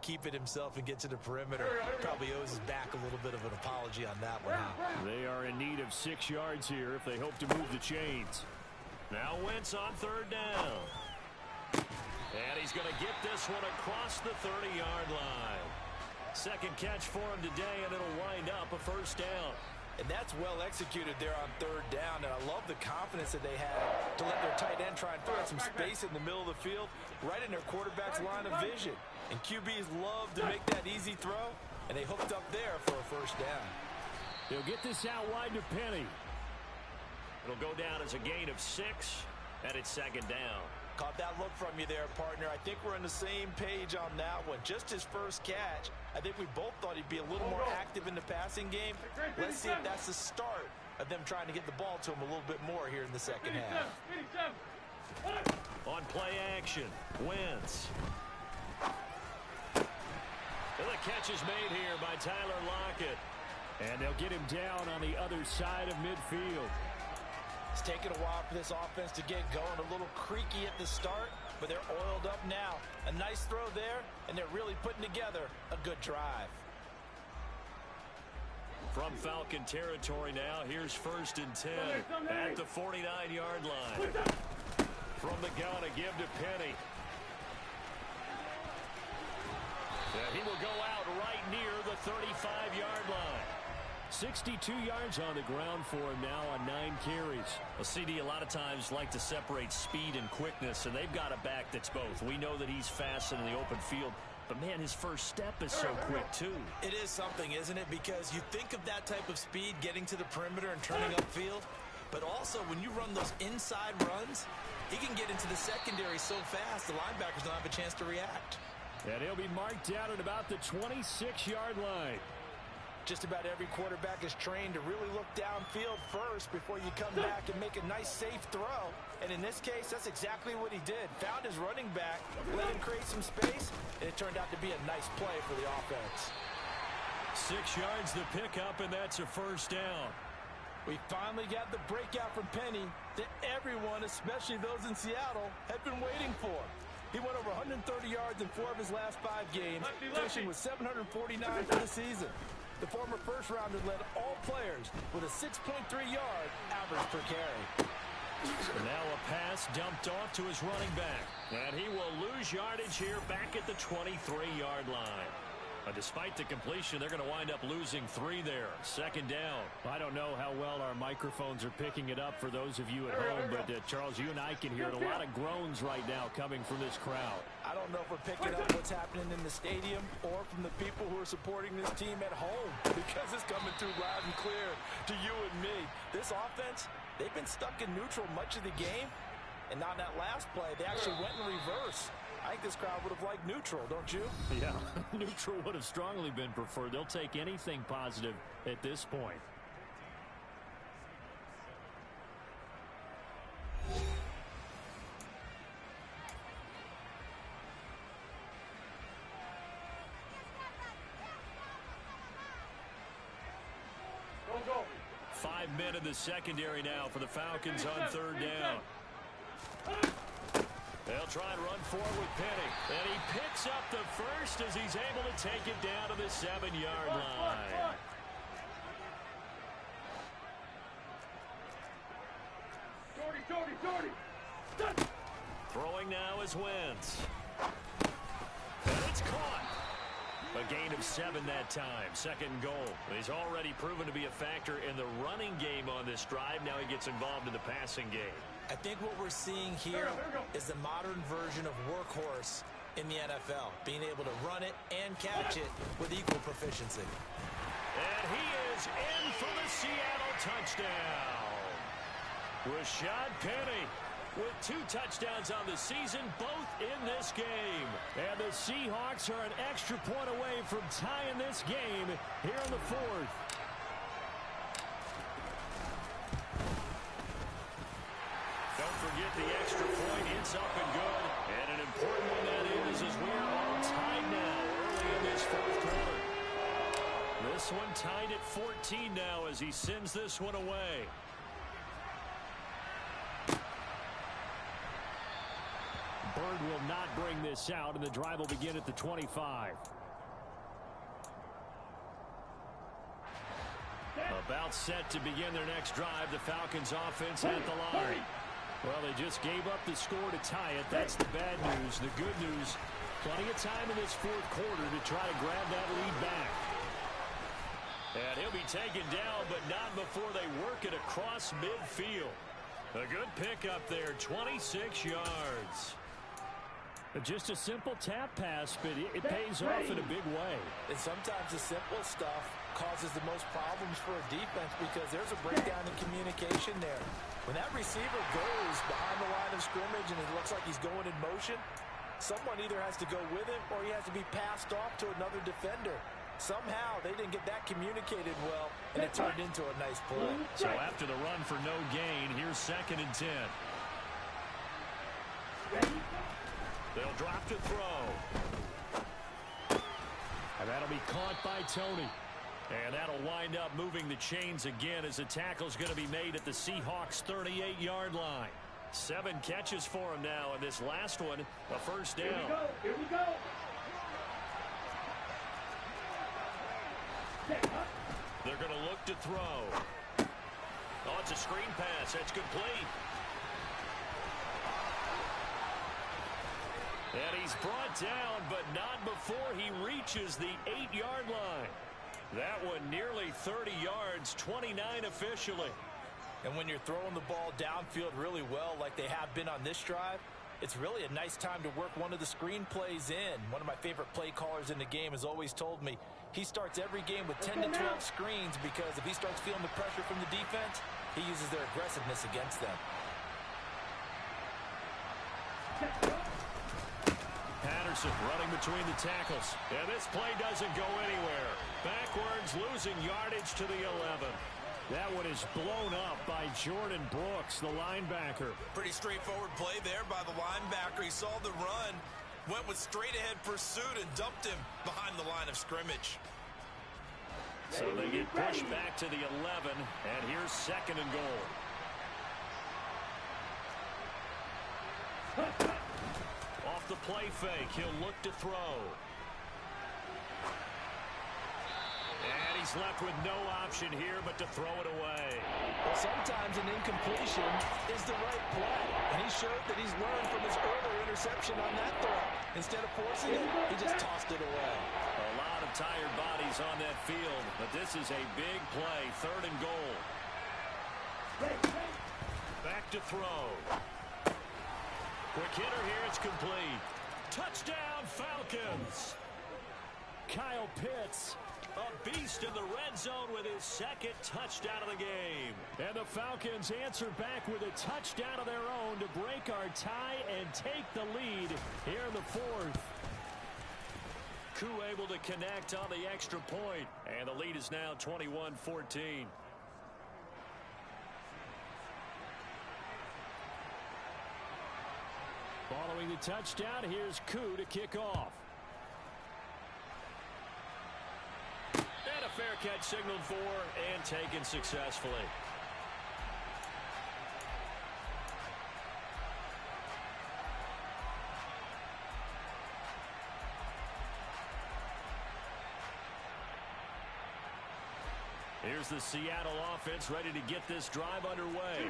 keep it himself and get to the perimeter. Probably owes his back a little bit of an apology on that one. They are in need of 6 yards here if they hope to move the chains. Now Wentz on third down. And he's going to get this one across the 30-yard line. Second catch for him today, and it'll wind up a first down. And that's well executed there on third down. And I love the confidence that they had to let their tight end try and find some space in the middle of the field, right in their quarterback's line of vision. And QBs love to make that easy throw, and they hooked up there for a first down. They'll get this out wide to Penny. It'll go down as a gain of 6, and it's second down. Caught that look from you there, partner. I think we're on the same page on that one. Just his first catch. I think we both thought he'd be a little more active in the passing game. Let's see if that's the start of them trying to get the ball to him a little bit more here in the second half. On play action, Wentz. And the catch is made here by Tyler Lockett. And they'll get him down on the other side of midfield. It's taken a while for this offense to get going. A little creaky at the start, but they're oiled up now. A nice throw there, and they're really putting together a good drive. From Falcon territory now, here's 1st and 10 at the 49-yard line. From the gun, a give to Penny. And he will go out right near the 35-yard line. 62 yards on the ground for him now on 9 carries. Well, CD, a lot of times like to separate speed and quickness, and they've got a back that's both. We know that he's fast in the open field, but, man, his first step is so quick, too. It is something, isn't it? Because you think of that type of speed getting to the perimeter and turning upfield, but also when you run those inside runs, he can get into the secondary so fast the linebackers don't have a chance to react. And he'll be marked down at about the 26-yard line. Just about every quarterback is trained to really look downfield first before you come back and make a nice, safe throw. And in this case, that's exactly what he did. Found his running back, let him create some space, and it turned out to be a nice play for the offense. 6 yards the pickup, and that's a first down. We finally got the breakout from Penny that everyone, especially those in Seattle, had been waiting for. He went over 130 yards in 4 of his last 5 games, finishing with 749 for the season. The former first-rounder led all players with a 6.3-yard average per carry. So now a pass dumped off to his running back. And he will lose yardage here back at the 23-yard line. But despite the completion, they're going to wind up losing 3 there. Second down. I don't know how well our microphones are picking it up for those of you at home, but Charles, you and I can hear it. A lot of groans right now coming from this crowd. I don't know if we're picking up what's happening in the stadium or from the people who are supporting this team at home, because it's coming through loud and clear to you and me. This offense, they've been stuck in neutral much of the game, and on that last play, they actually went in reverse. I think this crowd would have liked neutral, don't you? Yeah, neutral would have strongly been preferred. They'll take anything positive at this point. Go. 5 men in the secondary now for the Falcons on third down. They'll try and run forward with Penny. And he picks up the first as he's able to take it down to the 7-yard line. Jordy. Throwing now is Wentz. And it's caught. A gain of 7 that time. Second and goal. He's already proven to be a factor in the running game on this drive. Now he gets involved in the passing game. I think what we're seeing here is the modern version of workhorse in the NFL, being able to run it and catch it with equal proficiency. And he is in for the Seattle touchdown. Rashad Penny with 2 touchdowns on the season, both in this game. And the Seahawks are an extra point away from tying this game here in the 4th. Don't forget the extra point. It's up and good. And an important one that is, as we are all tied now early in this 4th quarter. This one tied at 14 now as he sends this one away. Bird will not bring this out, and the drive will begin at the 25. About set to begin their next drive. The Falcons offense at the line. Well, they just gave up the score to tie it. That's the bad news. The good news, plenty of time in this fourth quarter to try to grab that lead back. And he'll be taken down, but not before they work it across midfield. A good pickup there, 26 yards. Just a simple tap pass, but it pays off in a big way. And sometimes the simple stuff causes the most problems for a defense because there's a breakdown in communication there. When that receiver goes behind the line of scrimmage and it looks like he's going in motion, someone either has to go with him or he has to be passed off to another defender. Somehow they didn't get that communicated well, and it turned into a nice play. So after the run for no gain, here's 2nd and 10. They'll drop to throw. And that'll be caught by Tony. And that'll wind up moving the chains again as the tackle's going to be made at the Seahawks' 38-yard line. 7 catches for him now, and this last one, a first down. Here we go. They're going to look to throw. Oh, it's a screen pass. That's complete. And he's brought down, but not before he reaches the 8-yard line. That one nearly 30 yards, 29 officially. And when you're throwing the ball downfield really well like they have been on this drive, it's really a nice time to work one of the screen plays in. One of my favorite play callers in the game has always told me he starts every game with 10 to 12 screens because if he starts feeling the pressure from the defense, he uses their aggressiveness against them. Patterson running between the tackles. And this play doesn't go anywhere. Backwards, losing yardage to the 11. That one is blown up by Jordan Brooks, the linebacker. Pretty straightforward play there by the linebacker. He saw the run, went with straight-ahead pursuit, and dumped him behind the line of scrimmage. So they get pushed back to the 11, and here's 2nd and goal. Off the play fake, he'll look to throw. And he's left with no option here but to throw it away. Well, sometimes an incompletion is the right play, and he showed that he's learned from his earlier interception on that throw. Instead of forcing it, he just tossed it away. A lot of tired bodies on that field, but this is a big play, 3rd and goal. Back to throw. Quick hitter here, it's complete. Touchdown, Falcons! Kyle Pitts, a beast in the red zone with his 2nd touchdown of the game. And the Falcons answer back with a touchdown of their own to break our tie and take the lead here in the 4th. Koo able to connect on the extra point, and the lead is now 21-14. Following the touchdown, here's Koo to kick off. And a fair catch signaled for and taken successfully. Here's the Seattle offense ready to get this drive underway.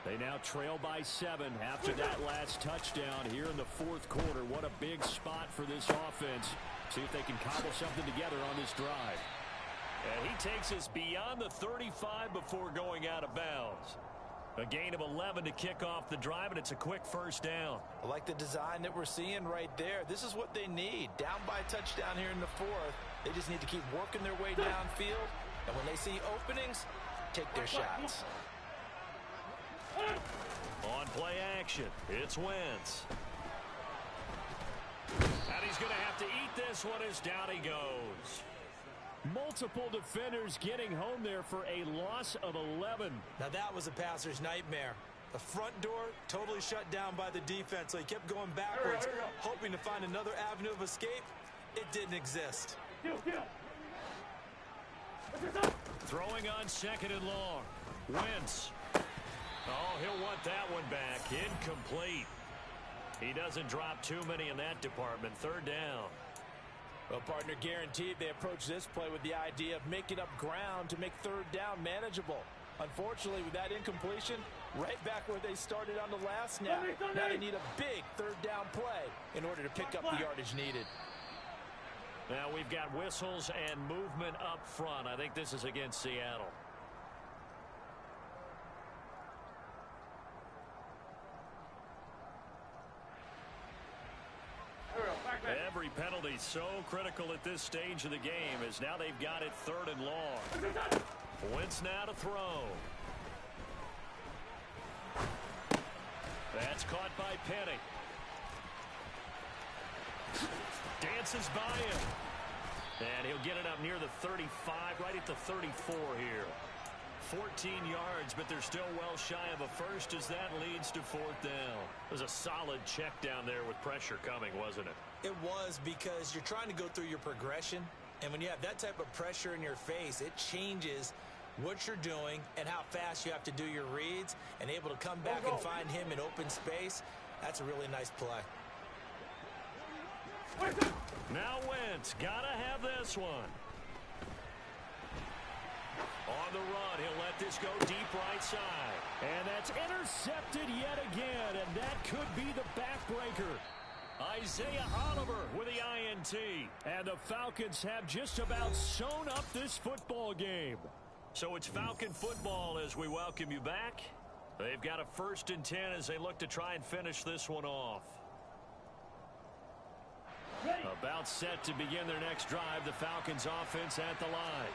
They now trail by 7 after that last touchdown here in the 4th quarter. What a big spot for this offense. See if they can cobble something together on this drive. And he takes us beyond the 35 before going out of bounds. A gain of 11 to kick off the drive, and it's a quick first down. I like the design that we're seeing right there. This is what they need. Down by a touchdown here in the 4th. They just need to keep working their way downfield. And when they see openings, take their shots. On play action, it's Wentz. And he's going to have to eat this one as down he goes. Multiple defenders getting home there for a loss of 11. Now that was a passer's nightmare. The front door totally shut down by the defense, so he kept going backwards, hoping to find another avenue of escape. It didn't exist. Throwing on 2nd and long. Wentz. Oh, he'll want that one back. Incomplete. He doesn't drop too many in that department. Third down. Well, partner, guaranteed they approach this play with the idea of making up ground to make third down manageable. Unfortunately, with that incompletion, right back where they started on the last snap. Now they need a big third down play in order to pick up the yardage needed. Now we've got whistles and movement up front. I think this is against Seattle. Every penalty so critical at this stage of the game, as now they've got it 3rd and long. Wentz now to throw. That's caught by Penny. Dances by him. And he'll get it up near the 35, right at the 34 here. 14 yards, but they're still well shy of a first as that leads to 4th down. It was a solid check down there with pressure coming, wasn't it? It was, because you're trying to go through your progression, and when you have that type of pressure in your face, it changes what you're doing and how fast you have to do your reads, and able to come back and find him in open space. That's a really nice play. Now Wentz, gotta have this one. On the run, he'll let this go deep right side. And that's intercepted yet again, and that could be the backbreaker. Isaiah Oliver with the INT. And the Falcons have just about sewn up this football game. So it's Falcon football as we welcome you back. They've got a 1st and 10 as they look to try and finish this one off. About set to begin their next drive, the Falcons offense at the line.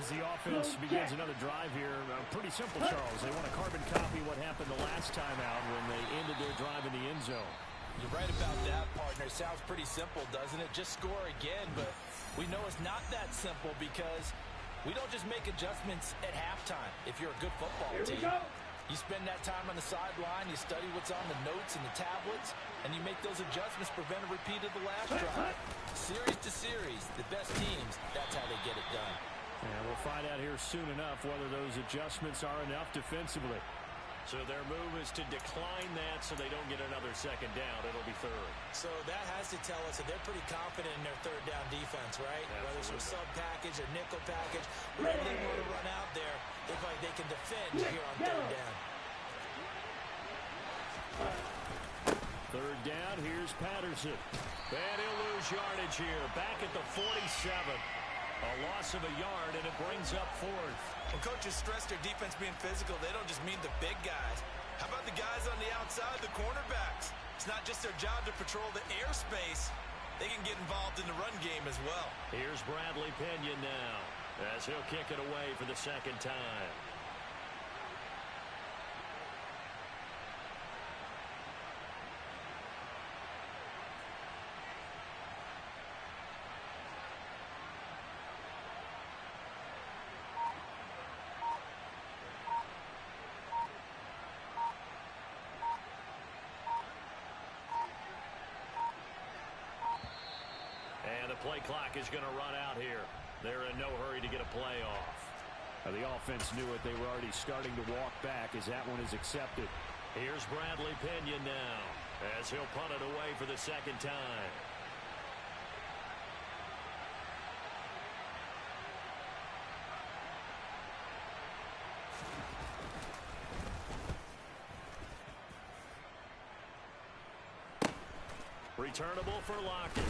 As the offense begins another drive here, pretty simple, Charles. They want to carbon copy what happened the last time out when they ended their drive in the end zone. You're right about that, partner. Sounds pretty simple, doesn't it? Just score again, but we know it's not that simple because we don't just make adjustments at halftime if you're a good football team. You spend that time on the sideline, you study what's on the notes and the tablets, and you make those adjustments, prevent a repeat of the last drive. Series to series, the best teams, that's how they get it done. And we'll find out here soon enough whether those adjustments are enough defensively. So their move is to decline that so they don't get another 2nd down. It'll be 3rd. So that has to tell us that they're pretty confident in their 3rd down defense, right? Absolutely. Whether it's from sub-package or nickel package, wherever they want to run out there, they feel like they can defend here on 3rd down. 3rd down, here's Patterson. And he'll lose yardage here. Back at the 47. A loss of a yard, and it brings up 4th. When coaches stress their defense being physical, they don't just mean the big guys. How about the guys on the outside, the cornerbacks? It's not just their job to patrol the airspace. They can get involved in the run game as well. Here's Bradley Pinion now, as he'll kick it away for the 2nd time. And the play clock is going to run out here. They're in no hurry to get a play off. The offense knew it. They were already starting to walk back as that one is accepted. Here's Bradley Pinion now, as he'll punt it away for the 2nd time. Returnable for Lockett.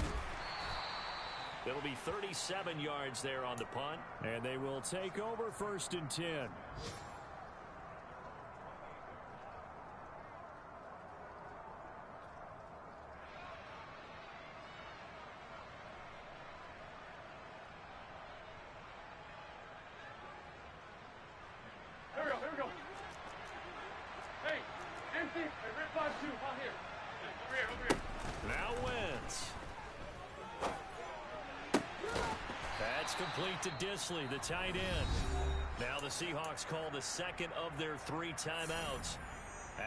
It'll be 37 yards there on the punt. And they will take over 1st and 10. Here we go. Hey, empty. Red 5-2, out here. Over here. Now Wentz. That's complete to Disley, the tight end. Now the Seahawks call the 2nd of their 3 timeouts,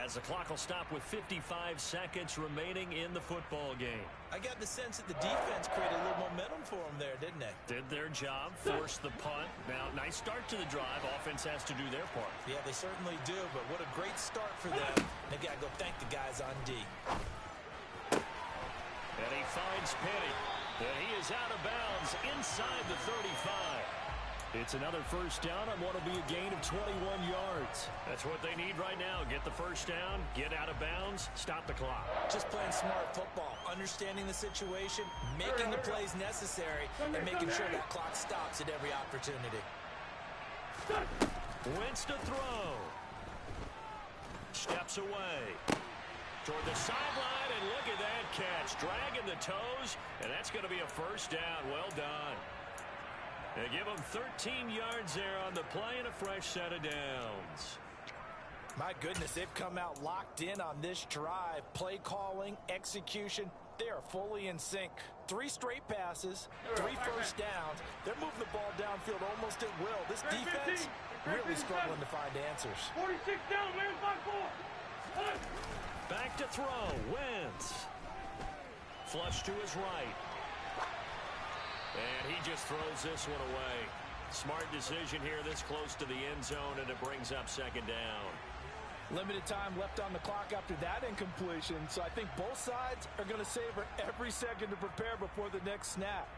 as the clock will stop with 55 seconds remaining in the football game. I got the sense that the defense created a little momentum for them there, didn't they? Did their job, forced the punt. Now, nice start to the drive. Offense has to do their part. Yeah, they certainly do, but what a great start for them. They got to go thank the guys on D. And he finds Penny. And he is out of bounds inside the 35. It's another first down on what will be a gain of 21 yards. That's what they need right now. Get the first down, get out of bounds, stop the clock. Just playing smart football, understanding the situation, making the plays necessary, and making sure that clock stops at every opportunity. Wentz to throw. Steps away. Toward the sideline, and look at that catch. Dragging the toes, and that's going to be a first down. Well done. They give him 13 yards there on the play and a fresh set of downs. My goodness, they've come out locked in on this drive. Play calling, execution, they are fully in sync. 3 straight passes, 3 first downs. They're moving the ball downfield almost at will. This defense really struggling to find answers. 46 down, man, 5-4. Back to throw. Wentz. Flush to his right. And he just throws this one away. Smart decision here this close to the end zone, and it brings up second down. Limited time left on the clock after that incompletion, so I think both sides are going to savor every second to prepare before the next snap.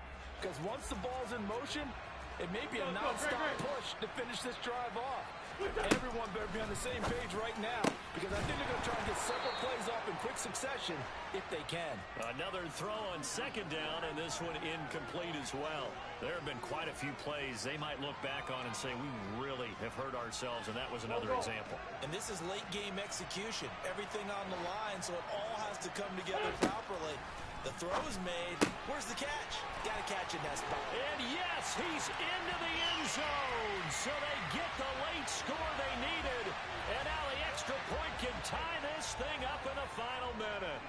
Because once the ball's in motion, it may be a non-stop push to finish this drive off. Everyone better be on the same page right now, because I think they're going to try and get several plays off in quick succession if they can. Another throw on second down, and this one incomplete as well. There have been quite a few plays they might look back on and say, we really have hurt ourselves, and that was another example. And this is late game execution. Everything on the line, so it all has to come together properly. The throw's made. Where's the catch? Got to catch in that spot. And yes, he's into the end zone. So they get the late score they needed. And now the extra point can tie this thing up in the final minute.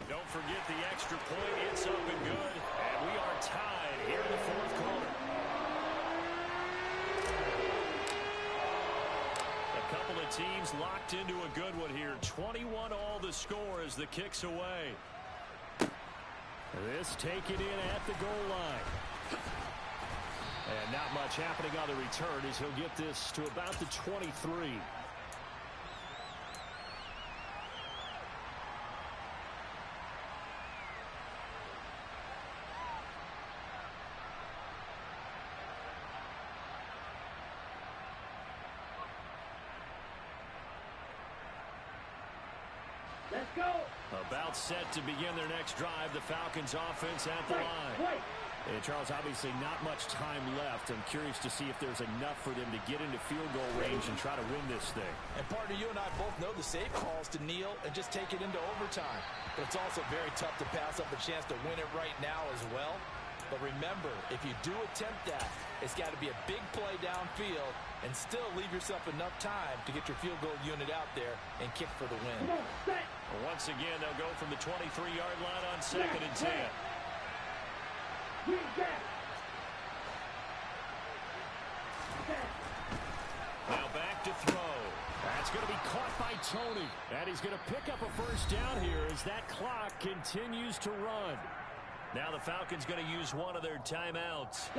Don't forget the extra point. It's up and good. And we are tied here in the fourth quarter. A couple of teams locked into a good one here. 21-all the score as the kick's away. This taken in at the goal line. And not much happening on the return as he'll get this to about the 23. Let's go. About set to begin their next drive. The Falcons offense at the line. And Charles, obviously not much time left. I'm curious to see if there's enough for them to get into field goal range and try to win this thing. And partner, you and I both know the safe calls to kneel and just take it into overtime. But it's also very tough to pass up a chance to win it right now as well. But remember, if you do attempt that, it's got to be a big play downfield and still leave yourself enough time to get your field goal unit out there and kick for the win. Once again, they'll go from the 23-yard line on 2nd and 10. Now back to throw. That's going to be caught by Tony. And he's going to pick up a first down here as that clock continues to run. Now the Falcons going to use one of their timeouts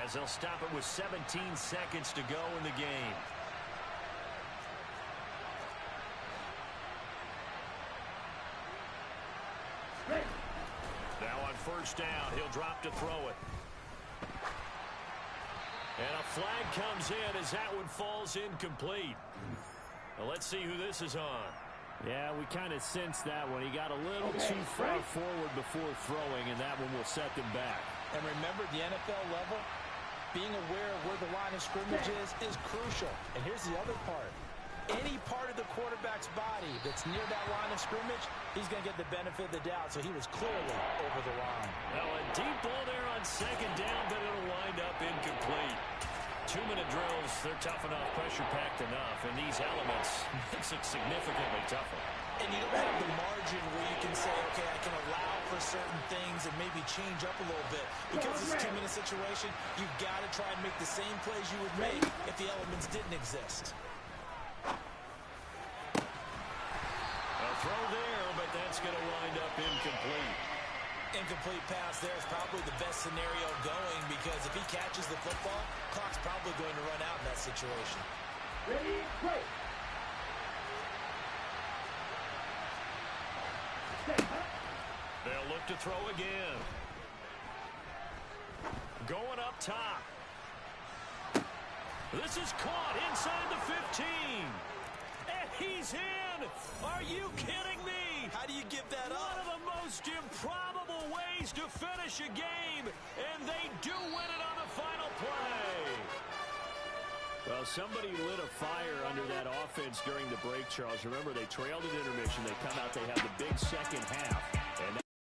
as they'll stop it with 17 seconds to go in the game. Now on first down, he'll drop to throw it. And a flag comes in as that one falls incomplete. Well, let's see who this is on. Yeah, we kind of sensed that one. He got a little too far forward before throwing, and that one will set them back. And remember, the NFL level, being aware of where the line of scrimmage is crucial. And here's the other part. Any part of the quarterback's body that's near that line of scrimmage, he's going to get the benefit of the doubt. So he was clearly over the line. Now a deep ball there on second down, but it'll wind up incomplete. 2-minute drills, they're tough enough, pressure-packed enough, and these elements makes it significantly tougher. And you don't have the margin where you can say, okay, I can allow for certain things and maybe change up a little bit. Because it's a 2-minute situation, you've got to try and make the same plays you would make if the elements didn't exist. A throw there, but that's going to wind up incomplete. Incomplete pass there is probably the best scenario going, because if he catches the football, clock's probably going to run out in that situation. Ready, play. They'll look to throw again. Going up top. This is caught inside the 15. And he's in. Are you kidding me? How do you give that up? One of the most improbable ways to finish a game. And they do win it on the final play. Well, somebody lit a fire under that offense during the break, Charles. Remember, they trailed at intermission. They come out, they have the big second half.